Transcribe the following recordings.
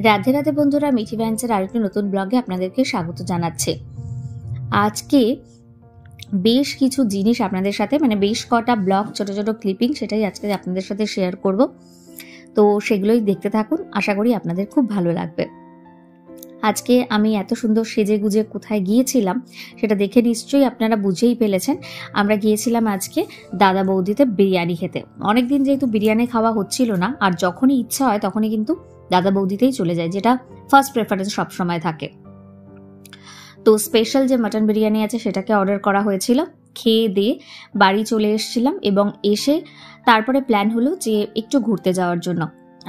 রাধে রাধে বন্ধুরা, মিঠি ভ্যান্সের আরেকটি নতুন ব্লগে আপনাদেরকে স্বাগত জানাচ্ছি। আজকে বেশ কিছু জিনিস আপনাদের সাথে বেশ কটা ব্লগ, ছোট ছোট ক্লিপিং, সেটাই আজকে আপনাদের সাথে শেয়ার করব। তো সেগুলোই দেখতে থাকুন, আশা করি আপনাদের খুব ভালো লাগবে। আজকে আমি এত সুন্দর সেজে গুজে কোথায় গিয়েছিলাম সেটা দেখে নিশ্চয়ই আপনারা বুঝেই ফেলেছেন। আমরা গিয়েছিলাম আজকে দাদা বৌদিতে বিরিয়ানি খেতে। অনেকদিন যেহেতু বিরিয়ানি খাওয়া হচ্ছিল না, আর যখনই ইচ্ছা হয় তখনই কিন্তু দাদা বৌদিতেই চলে যায়, যেটা ফার্স্ট প্রেফারেন্স সবসময় থাকে। তো স্পেশাল যে মাটন বিরিয়ানি আছে সেটাকে অর্ডার করা হয়েছিল। খেয়ে দিয়ে বাড়ি চলে এসেছিলাম এবং এসে তারপরে প্ল্যান হলো যে একটু ঘুরতে যাওয়ার জন্য।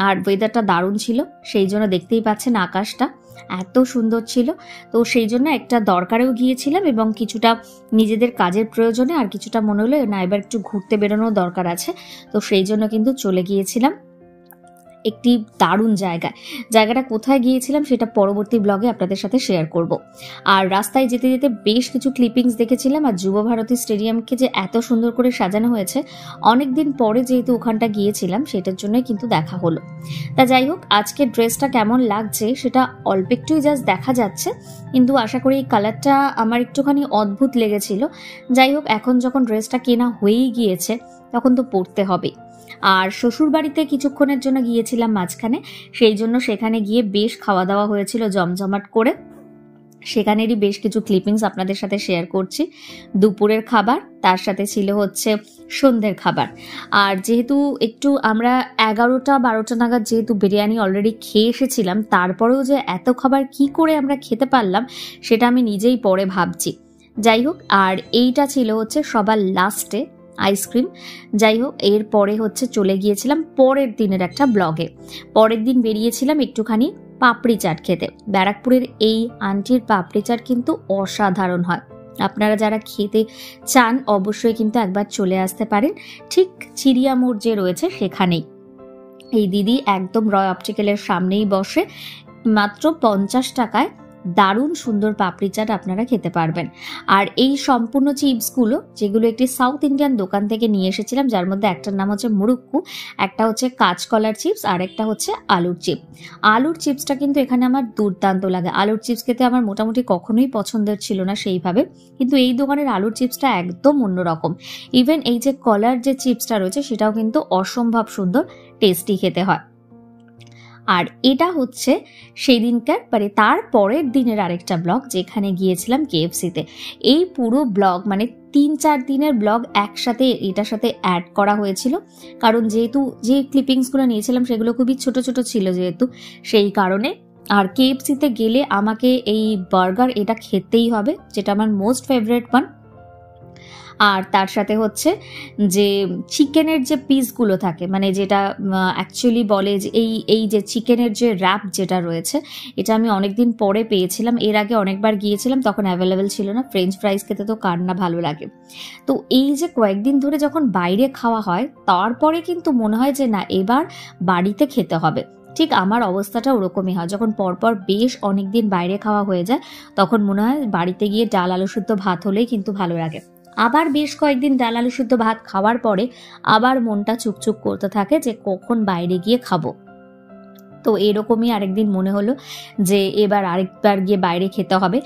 আর ওয়েদারটা দারুণ ছিল, সেই জন্য দেখতেই পাচ্ছেন আকাশটা এত সুন্দর ছিল। তো সেই জন্য একটা দরকারেও গিয়েছিলাম এবং কিছুটা নিজেদের কাজের প্রয়োজনে, আর কিছুটা মনে হলো না এবার একটু ঘুরতে বেরোনোর দরকার আছে। তো সেই জন্য কিন্তু চলে গিয়েছিলাম একটি দারুণ জায়গাটা কোথায় গিয়েছিলাম সেটা পরবর্তী ব্লগে আপনাদের সাথে শেয়ার করব। আর রাস্তায় যেতে যেতে বেশ কিছু ক্লিপিংস দেখেছিলাম। আর যুব ভারতী স্টেডিয়ামকে যে এত সুন্দর করে সাজানো হয়েছে, অনেকদিন পরে যেহেতু ওখানটা গিয়েছিলাম সেটার জন্যই কিন্তু দেখা হলো। তা যাই হোক, আজকে ড্রেসটা কেমন লাগছে সেটা অল্প একটুই জাস্ট দেখা যাচ্ছে, কিন্তু আশা করি এই কালারটা আমার একটুখানি অদ্ভুত লেগেছিল। যাই হোক, এখন যখন ড্রেসটা কেনা হয়েই গিয়েছে তখন তো পরতে হবে। আর শ্বশুর বাড়িতে কিছুক্ষণের জন্য গিয়েছিলাম মাঝখানে, সেই জন্য সেখানে গিয়ে বেশ খাওয়া দাওয়া হয়েছিল জমজমাট করে। সেখানেরই বেশ কিছু ক্লিপিংস আপনাদের সাথে শেয়ার করছি। দুপুরের খাবার, তার সাথে ছিল হচ্ছে সন্ধ্যের খাবার। আর যেহেতু একটু আমরা 11টা-12টা নাগাদ যেহেতু বিরিয়ানি অলরেডি খেয়ে এসেছিলাম, তারপরেও যে এত খাবার কি করে আমরা খেতে পারলাম সেটা আমি নিজেই পরে ভাবছি। যাই হোক, আর এইটা ছিল হচ্ছে সবার লাস্টে আইসক্রিম। যাই হোক, এরপরে হচ্ছে চলে গিয়েছিলাম পরের দিনের একটা ব্লগে। পরের দিন বেরিয়েছিলাম একটুখানি পাপড়ি চাট খেতে। ব্যারাকপুরের এই আন্টির পাপড়ি চাট কিন্তু অসাধারণ হয়। আপনারা যারা খেতে চান অবশ্যই কিন্তু একবার চলে আসতে পারেন, ঠিক চিড়িয়া মোড় যে রয়েছে সেখানেই। এই দিদি একদম রয় অপটিক্যালের সামনেই বসে, মাত্র 50 টাকায় দারুণ সুন্দর পাপড়ি চাট আপনারা খেতে পারবেন। আর এই সম্পূর্ণ চিপসগুলো, যেগুলো একটি সাউথ ইন্ডিয়ান দোকান থেকে নিয়ে এসেছিলাম, যার মধ্যে একটার নাম হচ্ছে মুরুক্কু, একটা হচ্ছে কাঁচকলার চিপস, আর একটা হচ্ছে আলুর চিপ। আলুর চিপসটা কিন্তু এখানে আমার দুর্দান্ত লাগে। আলুর চিপস খেতে আমার মোটামুটি কখনোই পছন্দের ছিল না সেইভাবে, কিন্তু এই দোকানের আলুর চিপসটা একদম অন্যরকম। ইভেন এই যে কলার যে চিপসটা রয়েছে সেটাও কিন্তু অসম্ভব সুন্দর টেস্টি খেতে হয়। আর এটা হচ্ছে সেই দিনকার তার পরের দিনের আরেকটা ব্লগ, যেখানে গিয়েছিলাম কেএফসিতে। এই পুরো ব্লগ 3-4 দিনের ব্লগ একসাথে এটার সাথে অ্যাড করা হয়েছিল, কারণ যেহেতু যে ক্লিপিংসগুলো নিয়েছিলাম সেগুলো খুবই ছোট ছোট ছিল যেহেতু, সেই কারণে। আর কেএফসিতে গেলে আমাকে এই বার্গার এটা খেতেই হবে, যেটা আমার মোস্ট ফেভারিট ওয়ান। আর তার সাথে হচ্ছে যে চিকেনের যে পিসগুলো থাকে, যেটা অ্যাকচুয়ালি বলে যে এই যে চিকেনের যে র্যাপ যেটা রয়েছে, এটা আমি অনেকদিন পরে পেয়েছিলাম। এর আগে অনেকবার গিয়েছিলাম, তখন অ্যাভেলেবেল ছিল না। ফ্রেঞ্চ ফ্রাইস খেতে তো কার না ভালো লাগে। তো এই যে কয়েকদিন ধরে যখন বাইরে খাওয়া হয়, তারপরে কিন্তু মনে হয় যে না, এবার বাড়িতে খেতে হবে। ঠিক আমার অবস্থাটা ওরকমই হয়, যখন পরপর বেশ অনেকদিন বাইরে খাওয়া হয়ে যায় তখন মনে হয় বাড়িতে গিয়ে ডাল আলু শুদ্ধ ভাত হলেই কিন্তু ভালো লাগে। আবার বেশ কয়েকদিন ডাল আলু শুদ্ধ ভাত খাওয়ার পরে আবার মনটা চুকচুক করতে থাকে যে কখন বাইরে গিয়ে খাবো। তো এরকমই আরেকদিন মনে হলো যে এবার আরেকবার গিয়ে বাইরে খেতে হবে।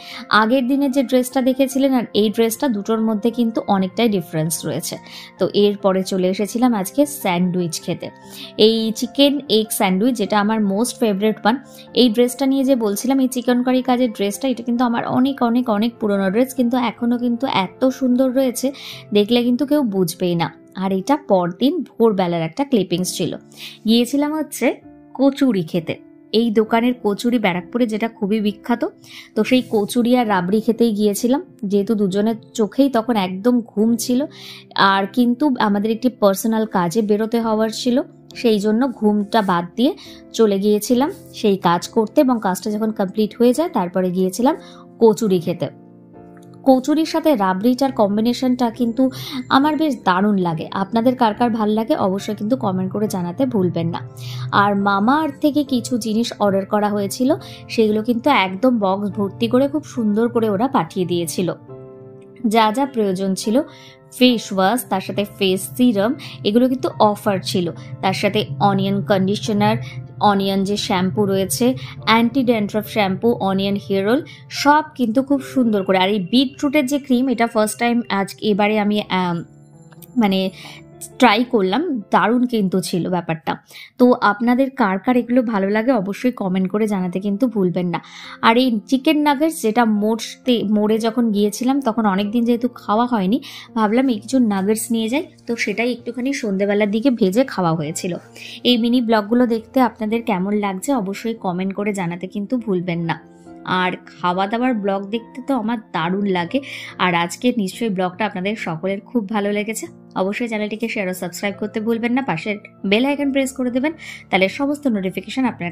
আগের দিনের যে ড্রেসটা দেখেছিলেন আর এই ড্রেসটা, দুটোর মধ্যে কিন্তু অনেকটাই ডিফারেন্স রয়েছে। তো এরপরে চলে এসেছিলাম আজকে স্যান্ডউইচ খেতে। এই চিকেন এগ স্যান্ডউইচ, যেটা আমার মোস্ট ফেভারিট ওয়ান। এই ড্রেসটা নিয়ে যে বলছিলাম, এই চিকেন কারি কাজের ড্রেসটা, এটা কিন্তু আমার অনেক অনেক অনেক পুরোনো ড্রেস, কিন্তু এখনও কিন্তু এত সুন্দর রয়েছে, দেখলে কিন্তু কেউ বুঝবেই না। আর এটা পরদিন ভোরবেলার একটা ক্লিপিংস ছিল। গিয়েছিলাম হচ্ছে কচুরি খেতে। এই দোকানের কচুরি ব্যারাকপুরে যেটা খুবই বিখ্যাত, তো সেই কচুরি আর রাবড়ি খেতেই গিয়েছিলাম। যেহেতু দুজনের চোখেই তখন একদম ঘুম ছিল, আর কিন্তু আমাদের একটি পার্সোনাল কাজে বেরোতে হওয়ার ছিল, সেই জন্য ঘুমটা বাদ দিয়ে চলে গিয়েছিলাম সেই কাজ করতে। এবং কাজটা যখন কমপ্লিট হয়ে যায় তারপরে গিয়েছিলাম কচুরি খেতে। কচুরির সাথে রাবড়িটার কম্বিনেশনটা কিন্তু আমার বেশ দারুণ লাগে। আপনাদের কার কার ভাল লাগে অবশ্যই কিন্তু কমেন্ট করে জানাতে ভুলবেন না। আর মামা আর্থ থেকে কিছু জিনিস অর্ডার করা হয়েছিল, সেগুলো কিন্তু একদম বক্স ভর্তি করে খুব সুন্দর করে ওরা পাঠিয়ে দিয়েছিল। যা যা প্রয়োজন ছিল, ফেস ওয়াশ, তার সাথে ফেস সিরাম, এগুলো কিন্তু অফার ছিল। তার সাথে অনিয়ন কন্ডিশনার, অনিয়ন যে শ্যাম্পু রয়েছে, anti dandruff shampoo, onion hair oil, সব কিন্তু খুব সুন্দর করে। আর এই বিটরুটের যে ক্রিম, এটা ফার্স্ট টাইম এবারে আমি মানে ট্রাই করলাম, দারুণ কিন্তু ছিল ব্যাপারটা। তো আপনাদের কার কার এগুলো ভালো লাগে অবশ্যই কমেন্ট করে জানাতে কিন্তু ভুলবেন না। আর এই চিকেন নাগেটস, যেটা মোড়ে যখন গিয়েছিলাম তখন অনেকদিন যেহেতু খাওয়া হয়নি, ভাবলাম এই কিছু নাগেটস নিয়ে যাই, তো সেটাই একটুখানি সন্ধ্যেবেলার দিকে ভেজে খাওয়া হয়েছিল। এই মিনি ব্লগগুলো দেখতে আপনাদের কেমন লাগছে অবশ্যই কমেন্ট করে জানাতে কিন্তু ভুলবেন না। আর খাওয়া দাওয়ার ব্লগ দেখতে তো আমার দারুণ লাগে। আর আজকে নিশ্চয়ই ব্লগটা আপনাদের সকলের খুব ভালো লেগেছে। অবশ্যই চ্যানেলটিকে শেয়ার ও সাবস্ক্রাইব করতে ভুলবেন না, পাশের বেল আইকন প্রেস করে দেবেন, তাহলে সমস্ত নোটিফিকেশন আপনার